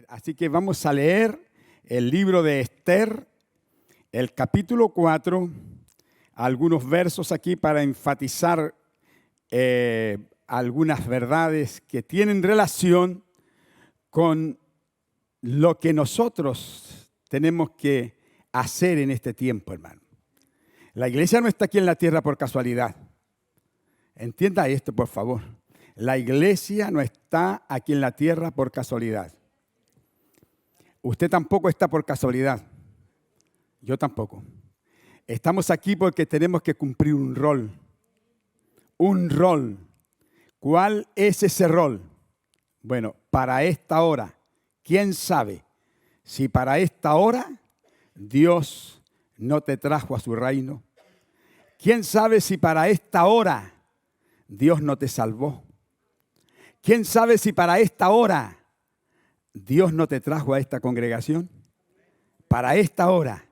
Así que vamos a leer el libro de Esther, el capítulo 4, algunos versos aquí para enfatizar algunas verdades que tienen relación con lo que nosotros tenemos que hacer en este tiempo, hermano. La iglesia no está aquí en la tierra por casualidad. Entienda esto, por favor. La iglesia no está aquí en la tierra por casualidad. Usted tampoco está por casualidad. Yo tampoco. Estamos aquí porque tenemos que cumplir un rol. Un rol. ¿Cuál es ese rol? Bueno, para esta hora, ¿quién sabe si para esta hora Dios no te trajo a su reino? ¿Quién sabe si para esta hora Dios no te salvó? ¿Quién sabe si para esta hora Dios no te trajo a esta congregación? Para esta hora,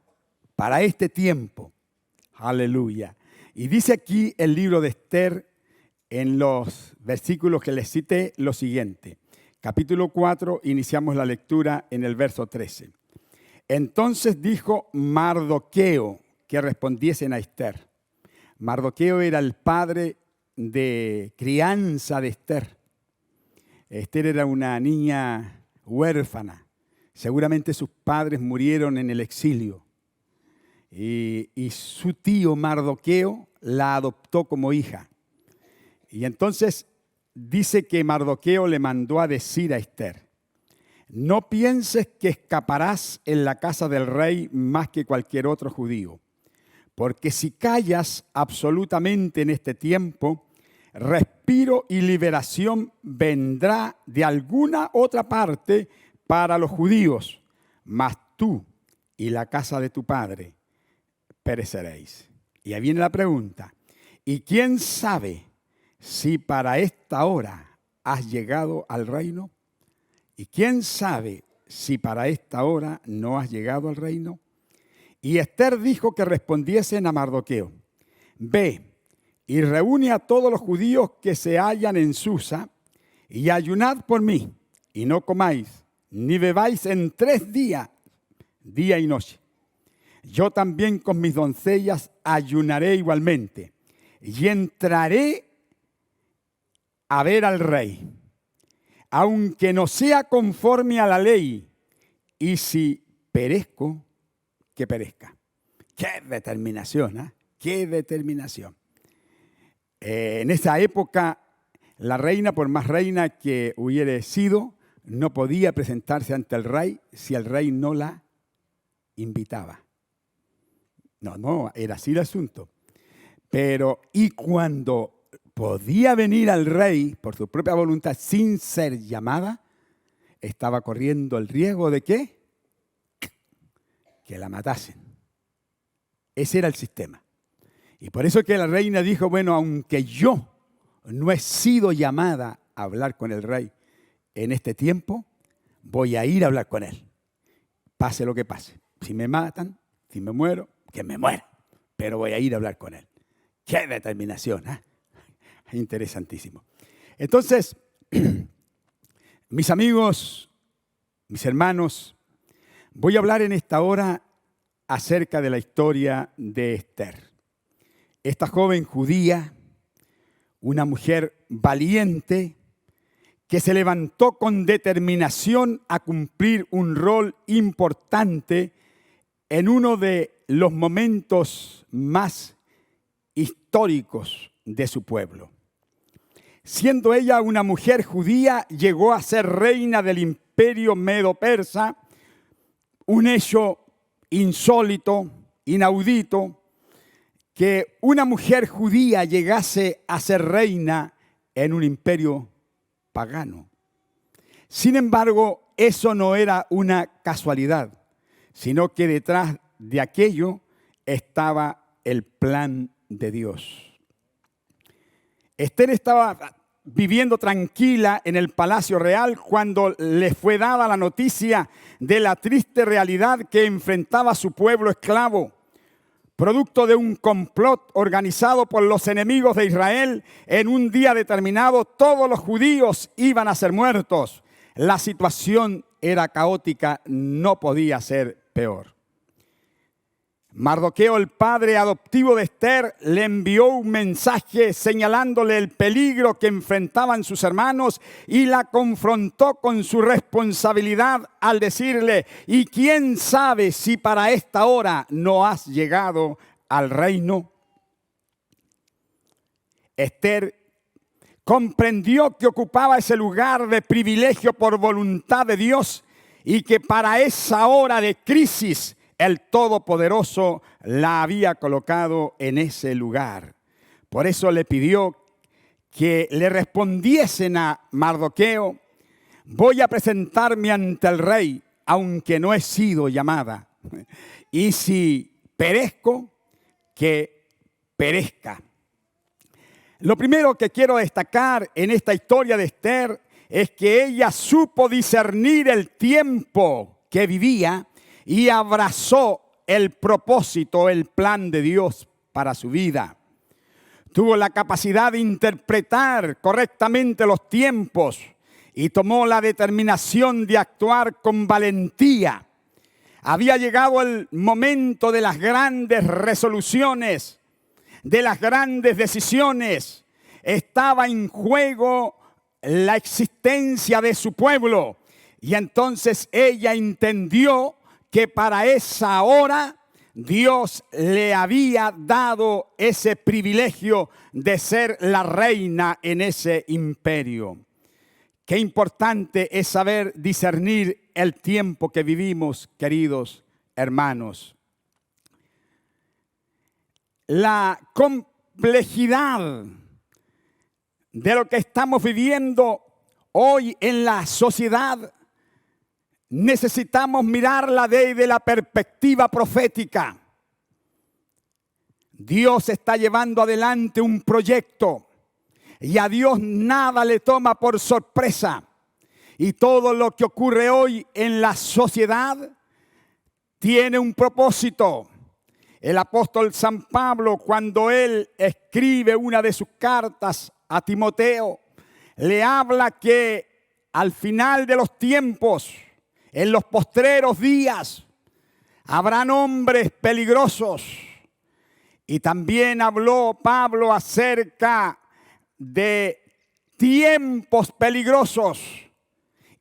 para este tiempo. Aleluya. Y dice aquí el libro de Esther en los versículos que les cité lo siguiente. Capítulo 4, iniciamos la lectura en el verso 13. Entonces dijo Mardoqueo que respondiesen a Esther. Mardoqueo era el padre de crianza de Esther. Esther era una niña huérfana. Seguramente sus padres murieron en el exilio. Y su tío Mardoqueo la adoptó como hija. Y entonces dice que Mardoqueo le mandó a decir a Esther: no pienses que escaparás en la casa del rey más que cualquier otro judío, porque si callas absolutamente en este tiempo, respiro y liberación vendrá de alguna otra parte para los judíos, mas tú y la casa de tu padre pereceréis. Y ahí viene la pregunta: ¿y quién sabe si para esta hora has llegado al reino? ¿Y quién sabe si para esta hora no has llegado al reino? Y Esther dijo que respondiesen a Mardoqueo: ve y reúne a todos los judíos que se hallan en Susa y ayunad por mí, y no comáis ni bebáis en 3 días, día y noche. Yo también con mis doncellas ayunaré igualmente, y entraré a ver al rey, aunque no sea conforme a la ley, y si perezco, que perezca. ¡Qué determinación! ¿Eh? ¡Qué determinación! En esa época, la reina, por más reina que hubiera sido, no podía presentarse ante el rey si el rey no la invitaba. No, era así el asunto. Pero, y cuando podía venir al rey por su propia voluntad sin ser llamada, estaba corriendo el riesgo de ¿qué? Que la matasen. Ese era el sistema. Y por eso que la reina dijo: bueno, aunque yo no he sido llamada a hablar con el rey en este tiempo, voy a ir a hablar con él. Pase lo que pase. Si me matan, si me muero, que me muera. Pero voy a ir a hablar con él. ¡Qué determinación! ¿Eh? Interesantísimo. Entonces, mis amigos, mis hermanos, voy a hablar en esta hora acerca de la historia de Esther. Esta joven judía, una mujer valiente, que se levantó con determinación a cumplir un rol importante en uno de los momentos más históricos de su pueblo. Siendo ella una mujer judía, llegó a ser reina del imperio medo-persa, un hecho insólito, inaudito, que una mujer judía llegase a ser reina en un imperio pagano. Sin embargo, eso no era una casualidad, sino que detrás de aquello estaba el plan de Dios. Esther estaba viviendo tranquila en el palacio real cuando le fue dada la noticia de la triste realidad que enfrentaba su pueblo esclavo. Producto de un complot organizado por los enemigos de Israel, en un día determinado todos los judíos iban a ser muertos. La situación era caótica, no podía ser peor. Mardoqueo, el padre adoptivo de Esther, le envió un mensaje señalándole el peligro que enfrentaban sus hermanos y la confrontó con su responsabilidad al decirle: ¿y quién sabe si para esta hora no has llegado al reino? Esther comprendió que ocupaba ese lugar de privilegio por voluntad de Dios y que para esa hora de crisis el Todopoderoso la había colocado en ese lugar. Por eso le pidió que le respondiesen a Mardoqueo: voy a presentarme ante el rey, aunque no he sido llamada. Y si perezco, que perezca. Lo primero que quiero destacar en esta historia de Esther es que ella supo discernir el tiempo que vivía y abrazó el propósito, el plan de Dios para su vida. Tuvo la capacidad de interpretar correctamente los tiempos y tomó la determinación de actuar con valentía. Había llegado el momento de las grandes resoluciones, de las grandes decisiones. Estaba en juego la existencia de su pueblo. Y entonces ella entendió que para esa hora Dios le había dado ese privilegio de ser la reina en ese imperio. Qué importante es saber discernir el tiempo que vivimos, queridos hermanos. La complejidad de lo que estamos viviendo hoy en la sociedad, necesitamos mirarla desde la perspectiva profética. Dios está llevando adelante un proyecto y a Dios nada le toma por sorpresa. Y todo lo que ocurre hoy en la sociedad tiene un propósito. El apóstol San Pablo, cuando él escribe una de sus cartas a Timoteo, le habla que al final de los tiempos, en los postreros días, habrán hombres peligrosos. Y también habló Pablo acerca de tiempos peligrosos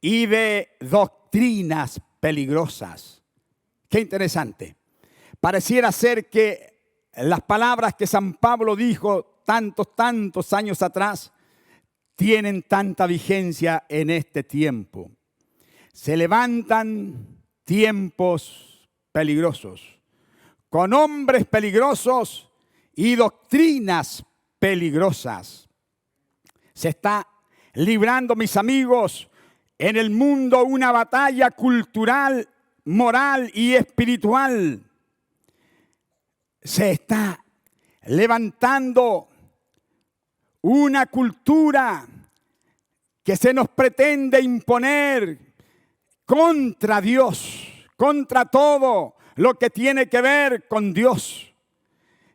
y de doctrinas peligrosas. Qué interesante. Pareciera ser que las palabras que San Pablo dijo tantos años atrás tienen tanta vigencia en este tiempo. Se levantan tiempos peligrosos, con hombres peligrosos y doctrinas peligrosas. Se está librando, mis amigos, en el mundo una batalla cultural, moral y espiritual. Se está levantando una cultura que se nos pretende imponer contra Dios, contra todo lo que tiene que ver con Dios.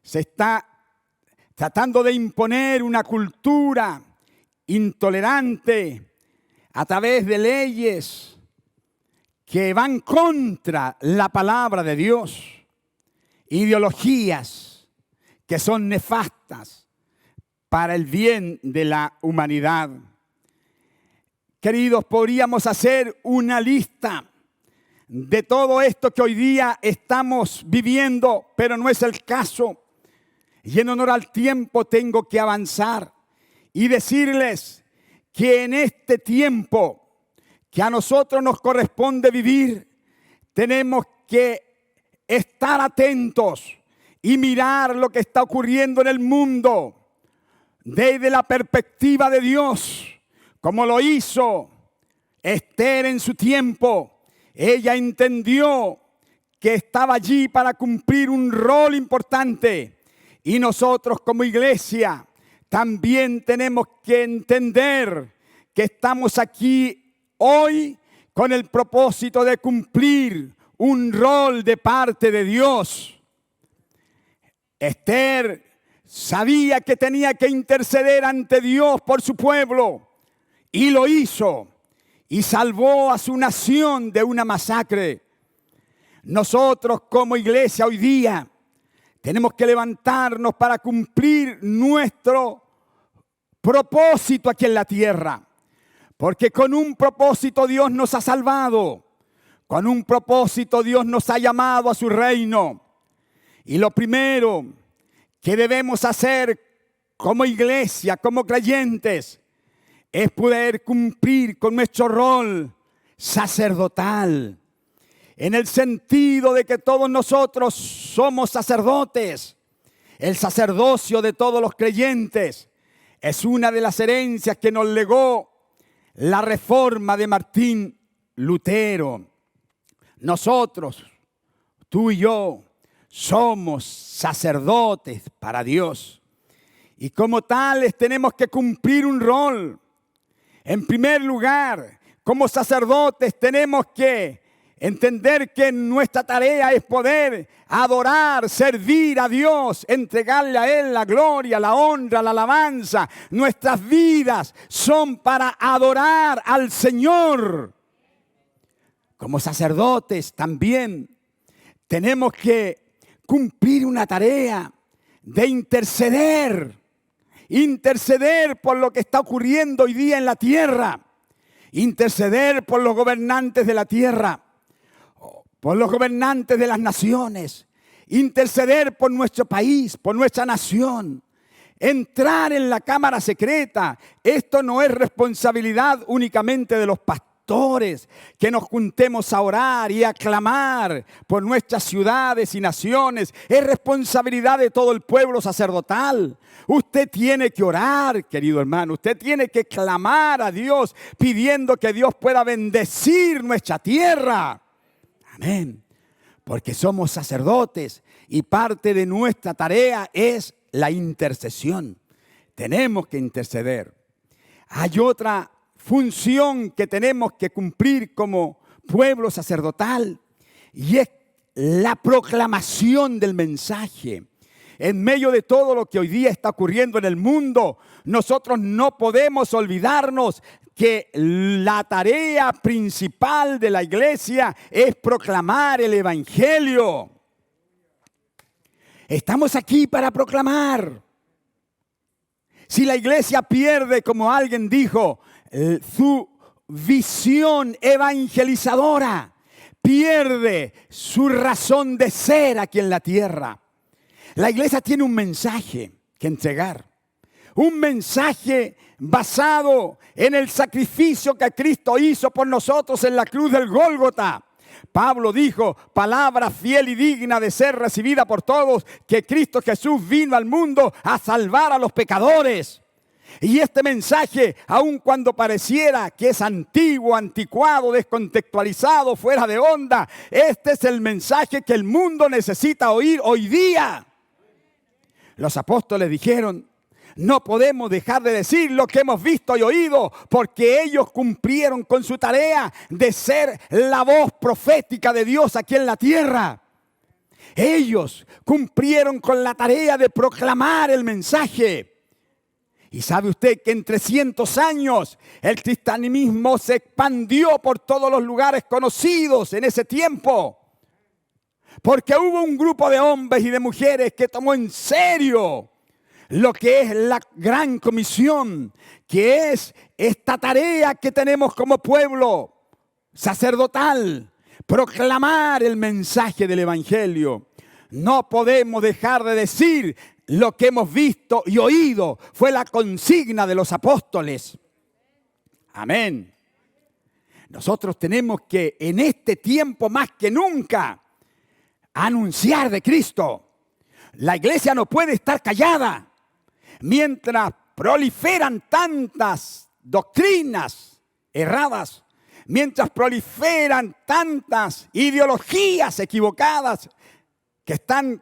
Se está tratando de imponer una cultura intolerante a través de leyes que van contra la palabra de Dios, ideologías que son nefastas para el bien de la humanidad. Queridos, podríamos hacer una lista de todo esto que hoy día estamos viviendo, pero no es el caso. Y en honor al tiempo tengo que avanzar y decirles que en este tiempo que a nosotros nos corresponde vivir, tenemos que estar atentos y mirar lo que está ocurriendo en el mundo desde la perspectiva de Dios, como lo hizo Esther en su tiempo. Ella entendió que estaba allí para cumplir un rol importante. Y nosotros como iglesia también tenemos que entender que estamos aquí hoy con el propósito de cumplir un rol de parte de Dios. Esther sabía que tenía que interceder ante Dios por su pueblo y lo hizo. y salvó a su nación de una masacre. Nosotros como iglesia hoy día tenemos que levantarnos para cumplir nuestro propósito aquí en la tierra. Porque con un propósito Dios nos ha salvado. Con un propósito Dios nos ha llamado a su reino. Y lo primero que debemos hacer como iglesia, como creyentes, es poder cumplir con nuestro rol sacerdotal. En el sentido de que todos nosotros somos sacerdotes. El sacerdocio de todos los creyentes es una de las herencias que nos legó la reforma de Martín Lutero. Nosotros, tú y yo, somos sacerdotes para Dios. Y como tales tenemos que cumplir un rol. En primer lugar, como sacerdotes tenemos que entender que nuestra tarea es poder adorar, servir a Dios, entregarle a Él la gloria, la honra, la alabanza. Nuestras vidas son para adorar al Señor. Como sacerdotes también tenemos que cumplir una tarea de interceder. Interceder por lo que está ocurriendo hoy día en la tierra. Interceder por los gobernantes de la tierra. Por los gobernantes de las naciones, interceder por nuestro país, por nuestra nación, entrar en la cámara secreta. Esto no es responsabilidad únicamente de los pastores, que nos juntemos a orar y a clamar por nuestras ciudades y naciones. Es responsabilidad de todo el pueblo sacerdotal. Usted tiene que orar, querido hermano. Usted tiene que clamar a Dios, pidiendo que Dios pueda bendecir nuestra tierra. Amén. Porque somos sacerdotes y parte de nuestra tarea es la intercesión. Tenemos que interceder. Hay otra función que tenemos que cumplir como pueblo sacerdotal y es la proclamación del mensaje. En medio de todo lo que hoy día está ocurriendo en el mundo, nosotros no podemos olvidarnos que la tarea principal de la iglesia es proclamar el evangelio. Estamos aquí para proclamar. Si la iglesia pierde, como alguien dijo, su visión evangelizadora, pierde su razón de ser aquí en la tierra. La iglesia tiene un mensaje que entregar. Un mensaje basado en el sacrificio que Cristo hizo por nosotros en la cruz del Gólgota. Pablo dijo, palabra fiel y digna de ser recibida por todos, que Cristo Jesús vino al mundo a salvar a los pecadores. Y este mensaje, aun cuando pareciera que es antiguo, anticuado, descontextualizado, fuera de onda, este es el mensaje que el mundo necesita oír hoy día. Los apóstoles dijeron, no podemos dejar de decir lo que hemos visto y oído, porque ellos cumplieron con su tarea de ser la voz profética de Dios aquí en la tierra. Ellos cumplieron con la tarea de proclamar el mensaje. Y sabe usted que en 300 años el cristianismo se expandió por todos los lugares conocidos en ese tiempo. Porque hubo un grupo de hombres y de mujeres que tomó en serio lo que es la gran comisión, que es esta tarea que tenemos como pueblo sacerdotal, proclamar el mensaje del evangelio. No podemos dejar de decir lo que hemos visto y oído. Fue la consigna de los apóstoles. Amén. Nosotros tenemos que en este tiempo más que nunca anunciar de Cristo. La iglesia no puede estar callada. Mientras proliferan tantas doctrinas erradas, mientras proliferan tantas ideologías equivocadas que están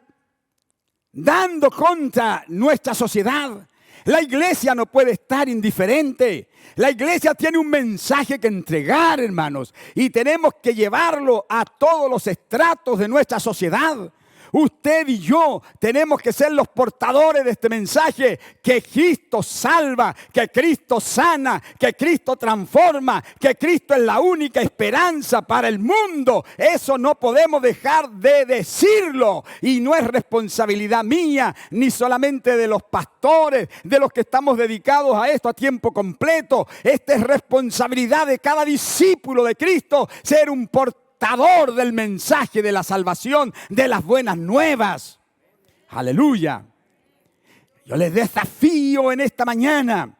dando contra nuestra sociedad, la iglesia no puede estar indiferente. La iglesia tiene un mensaje que entregar, hermanos, y tenemos que llevarlo a todos los estratos de nuestra sociedad. Usted y yo tenemos que ser los portadores de este mensaje, que Cristo salva, que Cristo sana, que Cristo transforma, que Cristo es la única esperanza para el mundo. Eso no podemos dejar de decirlo. Y no es responsabilidad mía, ni solamente de los pastores, de los que estamos dedicados a esto a tiempo completo. Esta es responsabilidad de cada discípulo de Cristo, ser un portador del mensaje de la salvación, de las buenas nuevas. Aleluya. Yo les desafío en esta mañana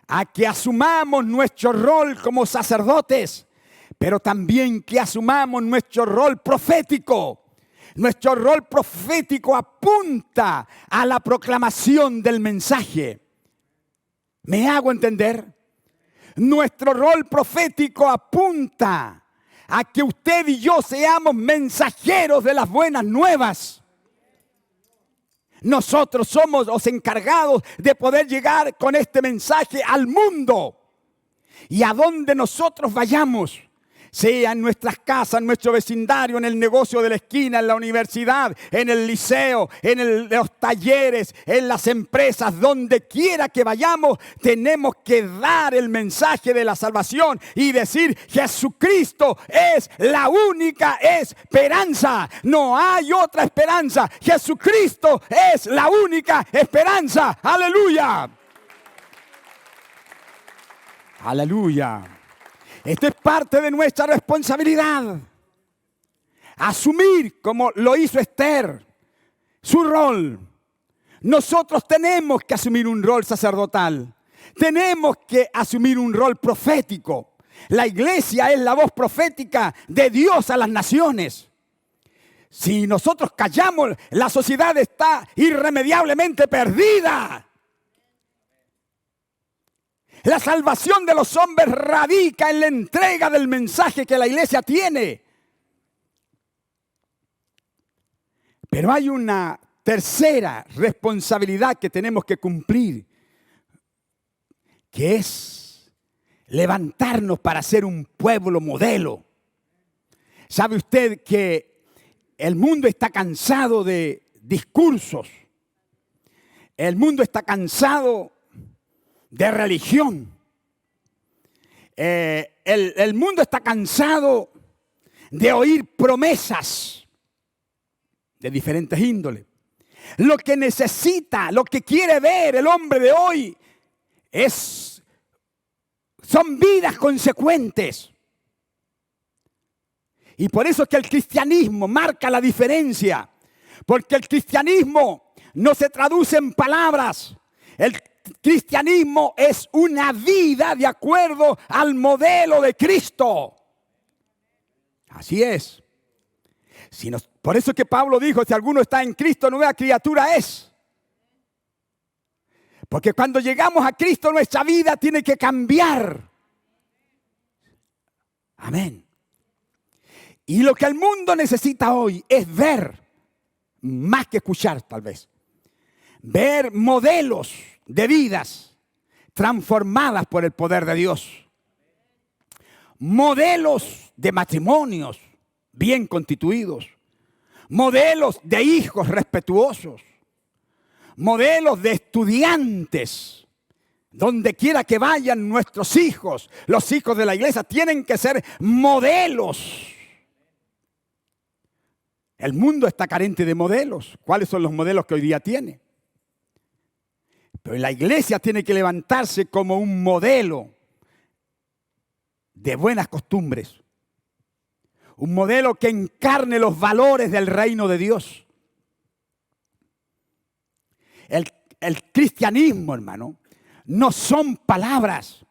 a que asumamos nuestro rol como sacerdotes, pero también que asumamos nuestro rol profético. Nuestro rol profético apunta a la proclamación del mensaje. ¿Me hago entender? Nuestro rol profético apunta a que usted y yo seamos mensajeros de las buenas nuevas. Nosotros somos los encargados de poder llegar con este mensaje al mundo. Y a donde nosotros vayamos, sea en nuestras casas, en nuestro vecindario, en el negocio de la esquina, en la universidad, en el liceo, en los talleres, en las empresas, donde quiera que vayamos, tenemos que dar el mensaje de la salvación y decir: Jesucristo es la única esperanza. No hay otra esperanza. Jesucristo es la única esperanza. ¡Aleluya! ¡Aleluya! Esto es parte de nuestra responsabilidad. Asumir, como lo hizo Esther, su rol. Nosotros tenemos que asumir un rol sacerdotal. Tenemos que asumir un rol profético. La iglesia es la voz profética de Dios a las naciones. Si nosotros callamos, la sociedad está irremediablemente perdida. La salvación de los hombres radica en la entrega del mensaje que la iglesia tiene. Pero hay una tercera responsabilidad que tenemos que cumplir, que es levantarnos para ser un pueblo modelo. ¿Sabe usted que el mundo está cansado de discursos? El mundo está cansado de religión. El mundo está cansado de oír promesas de diferentes índoles. Lo que necesita, lo que quiere ver el hombre de hoy son vidas consecuentes. Y por eso es que el cristianismo marca la diferencia. Porque el cristianismo no se traduce en palabras. El cristianismo es una vida de acuerdo al modelo de Cristo. Así es. Por eso es que Pablo dijo: si alguno está en Cristo, nueva criatura es. Porque cuando llegamos a Cristo, nuestra vida tiene que cambiar. Amén. Y lo que el mundo necesita hoy es ver, más que escuchar tal vez, ver modelos de vidas transformadas por el poder de Dios. Modelos de matrimonios bien constituidos. Modelos de hijos respetuosos. Modelos de estudiantes. Donde quiera que vayan nuestros hijos, los hijos de la iglesia, tienen que ser modelos. El mundo está carente de modelos. ¿Cuáles son los modelos que hoy día tiene? Pero la iglesia tiene que levantarse como un modelo de buenas costumbres. Un modelo que encarne los valores del reino de Dios. El cristianismo, hermano, no son palabras.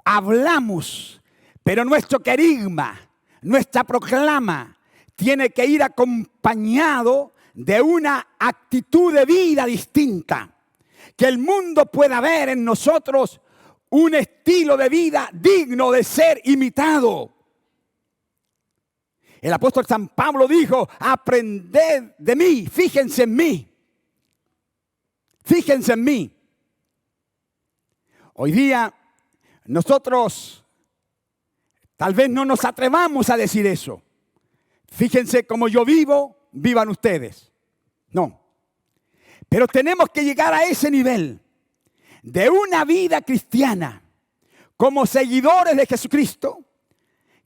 Hablamos, pero nuestro querigma, nuestra proclama, tiene que ir acompañado de una actitud de vida distinta. Que el mundo pueda ver en nosotros un estilo de vida digno de ser imitado. El apóstol San Pablo dijo: aprended de mí, fíjense en mí. Fíjense en mí. Hoy día nosotros tal vez no nos atrevamos a decir eso. fíjense como yo vivo, vivan ustedes. No. Pero tenemos que llegar a ese nivel de una vida cristiana como seguidores de Jesucristo,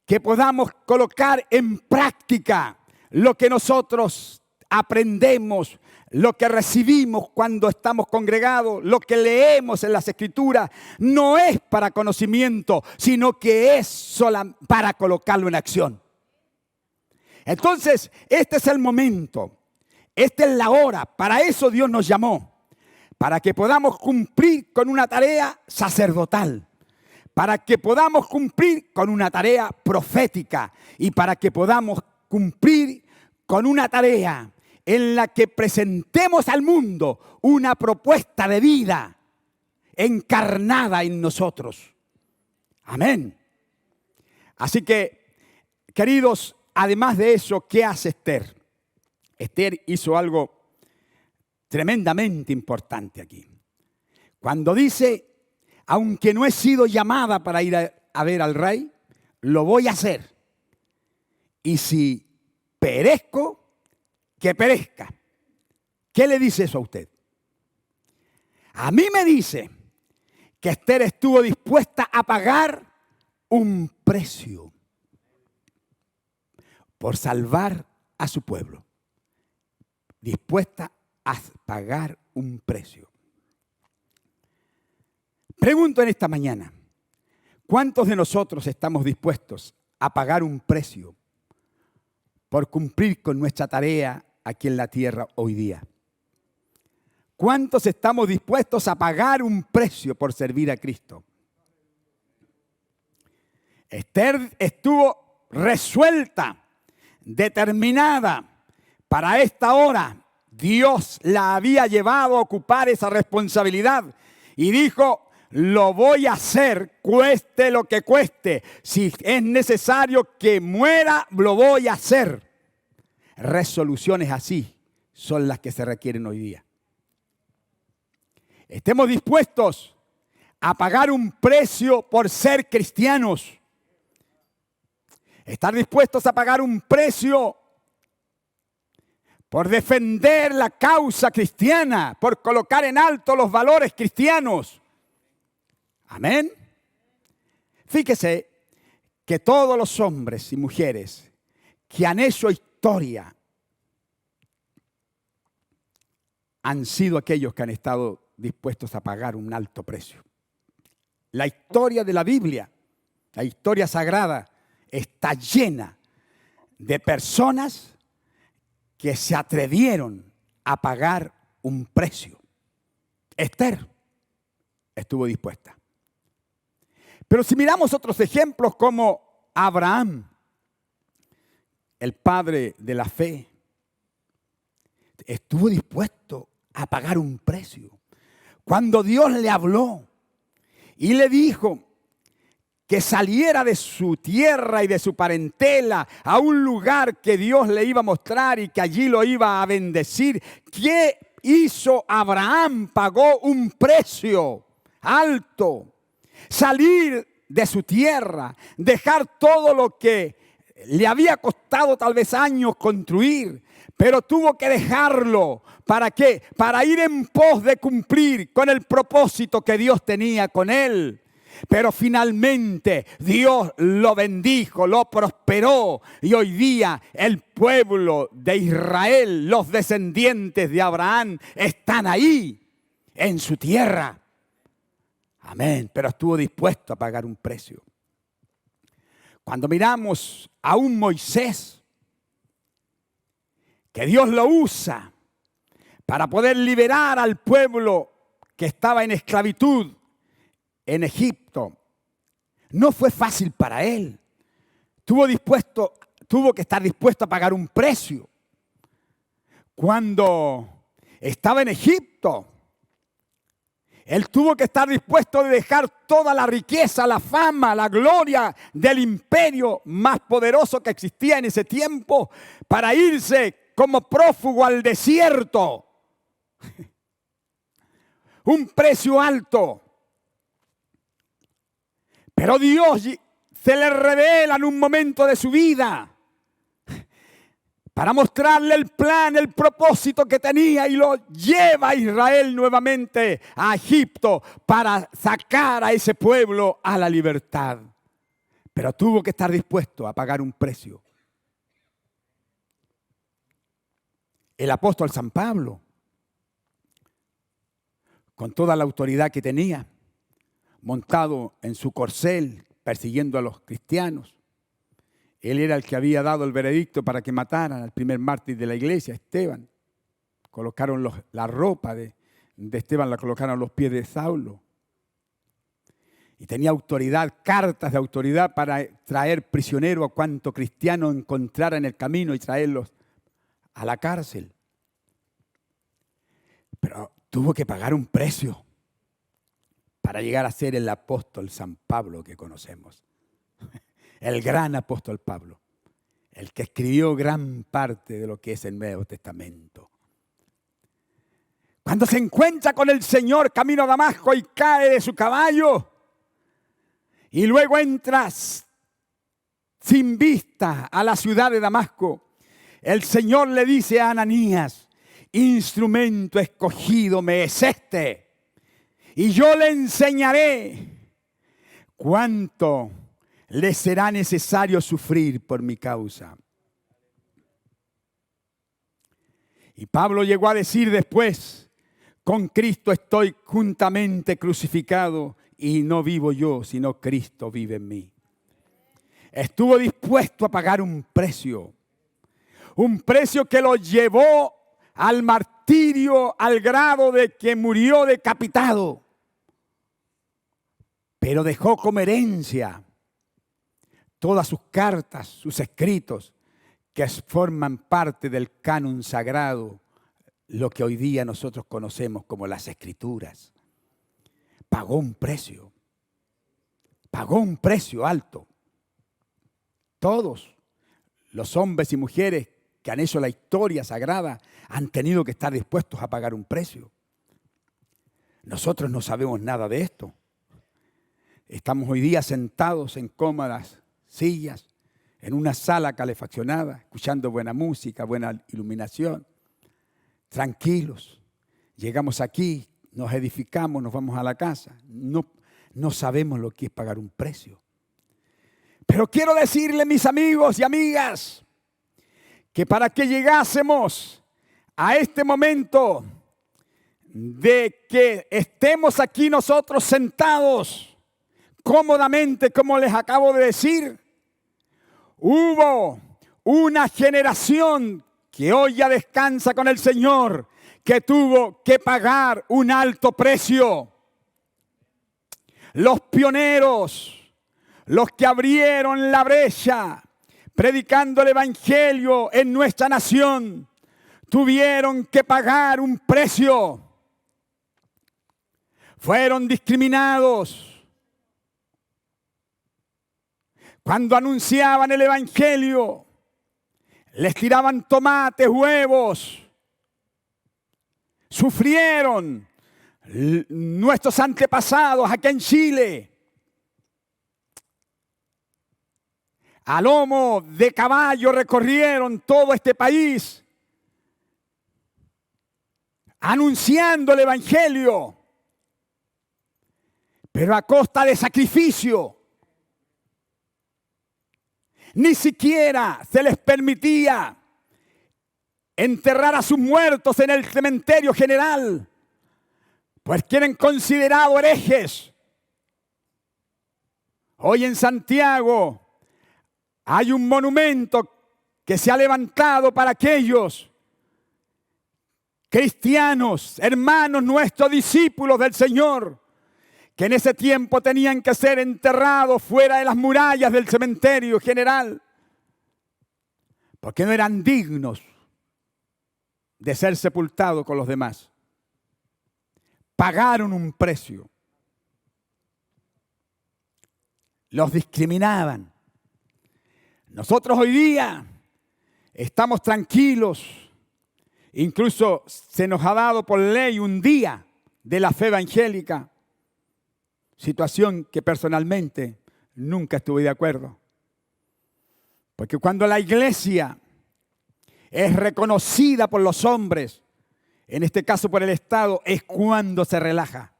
que podamos colocar en práctica lo que nosotros aprendemos, lo que recibimos cuando estamos congregados, lo que leemos en las Escrituras, no es para conocimiento, sino que es solo para colocarlo en acción. Entonces, este es el momento, esta es la hora, para eso Dios nos llamó, para que podamos cumplir con una tarea sacerdotal, para que podamos cumplir con una tarea profética y para que podamos cumplir con una tarea en la que presentemos al mundo una propuesta de vida encarnada en nosotros. Amén. Así que, queridos, además de eso, ¿qué hace Esther? Esther hizo algo tremendamente importante aquí. Cuando dice, aunque no he sido llamada para ir a ver al rey, lo voy a hacer. Y si perezco, que perezca. ¿Qué le dice eso a usted? A mí me dice que Esther estuvo dispuesta a pagar un precio por salvar a su pueblo. Dispuesta a pagar un precio. Pregunto en esta mañana, ¿cuántos de nosotros estamos dispuestos a pagar un precio por cumplir con nuestra tarea aquí en la tierra hoy día? ¿Cuántos estamos dispuestos a pagar un precio por servir a Cristo? Esther estuvo resuelta, determinada. Para esta hora, Dios la había llevado a ocupar esa responsabilidad y dijo, lo voy a hacer, cueste lo que cueste. Si es necesario que muera, lo voy a hacer. Resoluciones así son las que se requieren hoy día. Estemos dispuestos a pagar un precio por ser cristianos. Estar dispuestos a pagar un precio por defender la causa cristiana, por colocar en alto los valores cristianos. Amén. Fíjese que todos los hombres y mujeres que han hecho historia han sido aquellos que han estado dispuestos a pagar un alto precio. La historia de la Biblia, la historia sagrada, está llena de personas que se atrevieron a pagar un precio. Esther estuvo dispuesta. Pero si miramos otros ejemplos como Abraham, el padre de la fe, estuvo dispuesto a pagar un precio. Cuando Dios le habló y le dijo que saliera de su tierra y de su parentela a un lugar que Dios le iba a mostrar y que allí lo iba a bendecir, ¿qué hizo Abraham? Pagó un precio alto. Salir de su tierra, dejar todo lo que le había costado tal vez años construir, pero tuvo que dejarlo. ¿Para qué? Para ir en pos de cumplir con el propósito que Dios tenía con él. Pero finalmente Dios lo bendijo, lo prosperó y hoy día el pueblo de Israel, los descendientes de Abraham, están ahí en su tierra. Amén, pero estuvo dispuesto a pagar un precio. Cuando miramos a un Moisés, que Dios lo usa para poder liberar al pueblo que estaba en esclavitud en Egipto, no fue fácil para él. Tuvo que estar dispuesto a pagar un precio. Cuando estaba en Egipto, él tuvo que estar dispuesto a dejar toda la riqueza, la fama, la gloria del imperio más poderoso que existía en ese tiempo para irse como prófugo al desierto. Un precio alto. Pero Dios se le revela en un momento de su vida para mostrarle el plan, el propósito que tenía, y lo lleva a Israel nuevamente a Egipto para sacar a ese pueblo a la libertad. Pero tuvo que estar dispuesto a pagar un precio. El apóstol San Pablo, con toda la autoridad que tenía, montado en su corcel, persiguiendo a los cristianos. Él era el que había dado el veredicto para que mataran al primer mártir de la iglesia, Esteban. Colocaron la ropa de Esteban, la colocaron a los pies de Saulo. Y tenía autoridad, cartas de autoridad para traer prisionero a cuanto cristiano encontrara en el camino y traerlos a la cárcel. Pero tuvo que pagar un precio para llegar a ser el apóstol San Pablo que conocemos. El gran apóstol Pablo, el que escribió gran parte de lo que es el Nuevo Testamento. Cuando se encuentra con el Señor camino a Damasco y cae de su caballo, y luego entras sin vista a la ciudad de Damasco, el Señor le dice a Ananías: instrumento escogido me es este, y yo le enseñaré cuánto le será necesario sufrir por mi causa. Y Pablo llegó a decir después: con Cristo estoy juntamente crucificado, y no vivo yo, sino Cristo vive en mí. Estuvo dispuesto a pagar un precio que lo llevó al martirio al grado de que murió decapitado. Pero dejó como herencia todas sus cartas, sus escritos, que forman parte del canon sagrado, lo que hoy día nosotros conocemos como las Escrituras. Pagó un precio alto. Todos los hombres y mujeres que han hecho la historia sagrada han tenido que estar dispuestos a pagar un precio. Nosotros no sabemos nada de esto. Estamos hoy día sentados en cómodas sillas, en una sala calefaccionada, escuchando buena música, buena iluminación, tranquilos. Llegamos aquí, nos edificamos, nos vamos a la casa. No sabemos lo que es pagar un precio. Pero quiero decirle, mis amigos y amigas, que para que llegásemos a este momento de que estemos aquí nosotros sentados cómodamente, como les acabo de decir, hubo una generación que hoy ya descansa con el Señor, que tuvo que pagar un alto precio. Los pioneros, los que abrieron la brecha, predicando el evangelio en nuestra nación, tuvieron que pagar un precio. Fueron discriminados. Cuando anunciaban el evangelio, les tiraban tomates, huevos. Sufrieron nuestros antepasados acá en Chile. A lomo de caballo recorrieron todo este país, anunciando el evangelio, pero a costa de sacrificio. Ni siquiera se les permitía enterrar a sus muertos en el cementerio general, pues que eran considerados herejes. Hoy en Santiago hay un monumento que se ha levantado para aquellos cristianos, hermanos nuestros, discípulos del Señor, que en ese tiempo tenían que ser enterrados fuera de las murallas del cementerio general, porque no eran dignos de ser sepultados con los demás. Pagaron un precio. Los discriminaban. Nosotros hoy día estamos tranquilos. Incluso se nos ha dado por ley un día de la fe evangélica. Situación que personalmente nunca estuve de acuerdo. Porque cuando la iglesia es reconocida por los hombres, en este caso por el Estado, es cuando se relaja.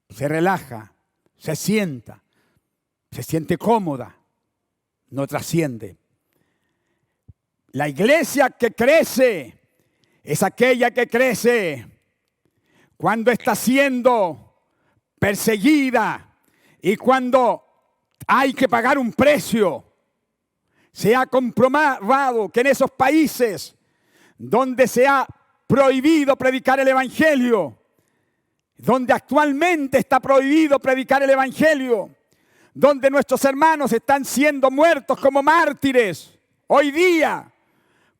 Se relaja, se siente cómoda, no trasciende. La iglesia que crece es aquella que crece cuando está siendo perseguida y cuando hay que pagar un precio. Se ha comprobado que en esos países donde se ha prohibido predicar el evangelio, donde actualmente está prohibido predicar el evangelio, donde nuestros hermanos están siendo muertos como mártires, hoy día,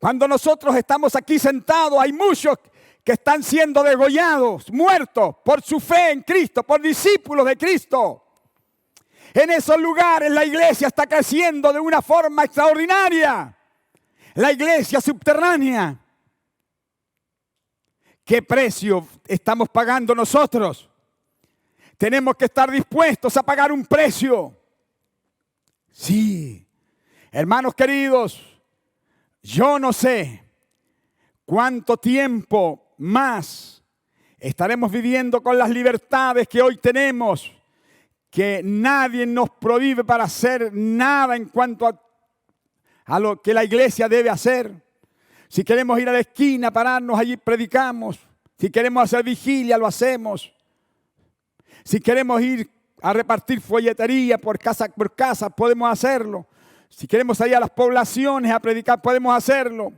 cuando nosotros estamos aquí sentados, hay muchos que están siendo degollados, muertos por su fe en Cristo, por discípulos de Cristo. En esos lugares la iglesia está creciendo de una forma extraordinaria. La iglesia subterránea. ¿Qué precio estamos pagando nosotros? Tenemos que estar dispuestos a pagar un precio. Sí, hermanos queridos, yo no sé cuánto tiempo más estaremos viviendo con las libertades que hoy tenemos, que nadie nos prohíbe para hacer nada en cuanto a lo que la iglesia debe hacer. Si queremos ir a la esquina, pararnos allí, predicamos. Si queremos hacer vigilia, lo hacemos. Si queremos ir a repartir folletería por casa, podemos hacerlo. Si queremos salir a las poblaciones a predicar, podemos hacerlo.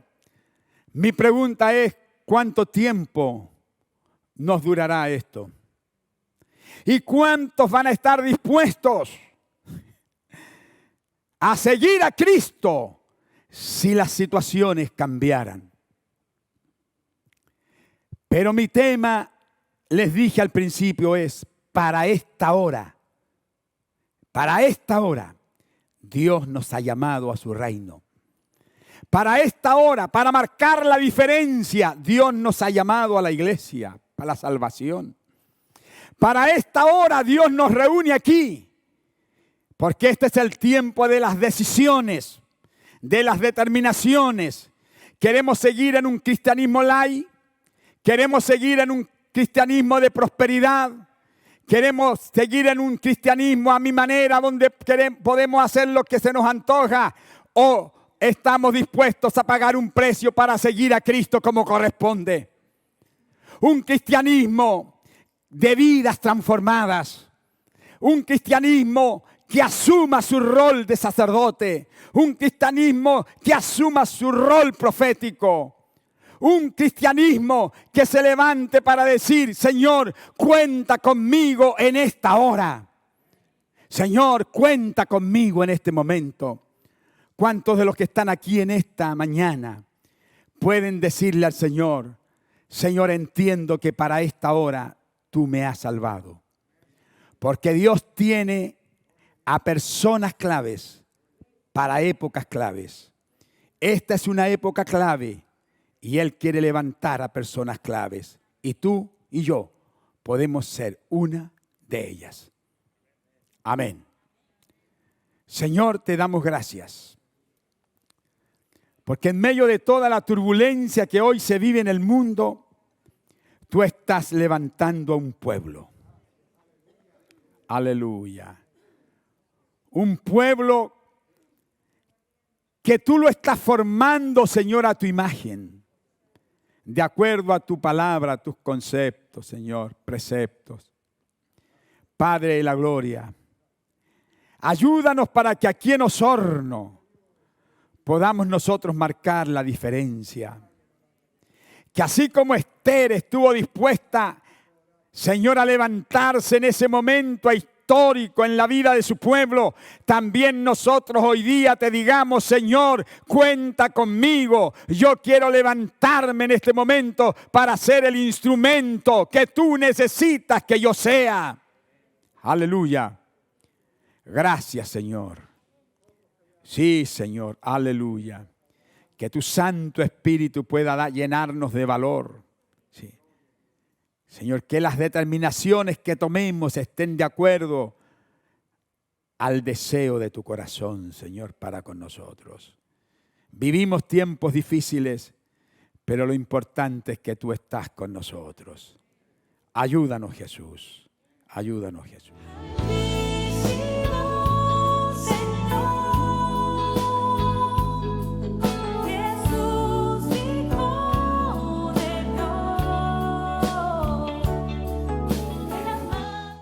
Mi pregunta es, ¿cuánto tiempo nos durará esto? ¿Y cuántos van a estar dispuestos a seguir a Cristo si las situaciones cambiaran? Pero mi tema, les dije al principio, es para esta hora, Dios nos ha llamado a su reino. Para esta hora, para marcar la diferencia, Dios nos ha llamado a la iglesia, para la salvación. Para esta hora Dios nos reúne aquí, porque este es el tiempo de las decisiones, de las determinaciones. ¿Queremos seguir en un cristianismo light? ¿Queremos seguir en un cristianismo de prosperidad? ¿Queremos seguir en un cristianismo a mi manera, donde podemos hacer lo que se nos antoja? ¿O estamos dispuestos a pagar un precio para seguir a Cristo como corresponde? Un cristianismo de vidas transformadas. Un cristianismo que asuma su rol de sacerdote. Un cristianismo que asuma su rol profético. Un cristianismo que se levante para decir, Señor, cuenta conmigo en esta hora. Señor, cuenta conmigo en este momento. ¿Cuántos de los que están aquí en esta mañana pueden decirle al Señor, Señor, entiendo que para esta hora tú me has salvado? Porque Dios tiene a personas claves para épocas claves. Esta es una época clave y Él quiere levantar a personas claves. Y tú y yo podemos ser una de ellas. Amén. Señor, te damos gracias. Porque en medio de toda la turbulencia que hoy se vive en el mundo, tú estás levantando a un pueblo. Aleluya. Un pueblo que tú lo estás formando, Señor, a tu imagen. De acuerdo a tu palabra, a tus conceptos, Señor, preceptos. Padre de la gloria, ayúdanos para que aquí en Osorno podamos nosotros marcar la diferencia. Que así como Esther estuvo dispuesta, Señor, a levantarse en ese momento histórico en la vida de su pueblo, también nosotros hoy día te digamos, Señor, cuenta conmigo. Yo quiero levantarme en este momento para ser el instrumento que tú necesitas que yo sea. Aleluya. Gracias, Señor. Sí, Señor. Aleluya. Que tu Santo Espíritu pueda llenarnos de valor. Sí. Señor, que las determinaciones que tomemos estén de acuerdo al deseo de tu corazón, Señor, para con nosotros. Vivimos tiempos difíciles, pero lo importante es que tú estás con nosotros. Ayúdanos, Jesús. Ayúdanos, Jesús.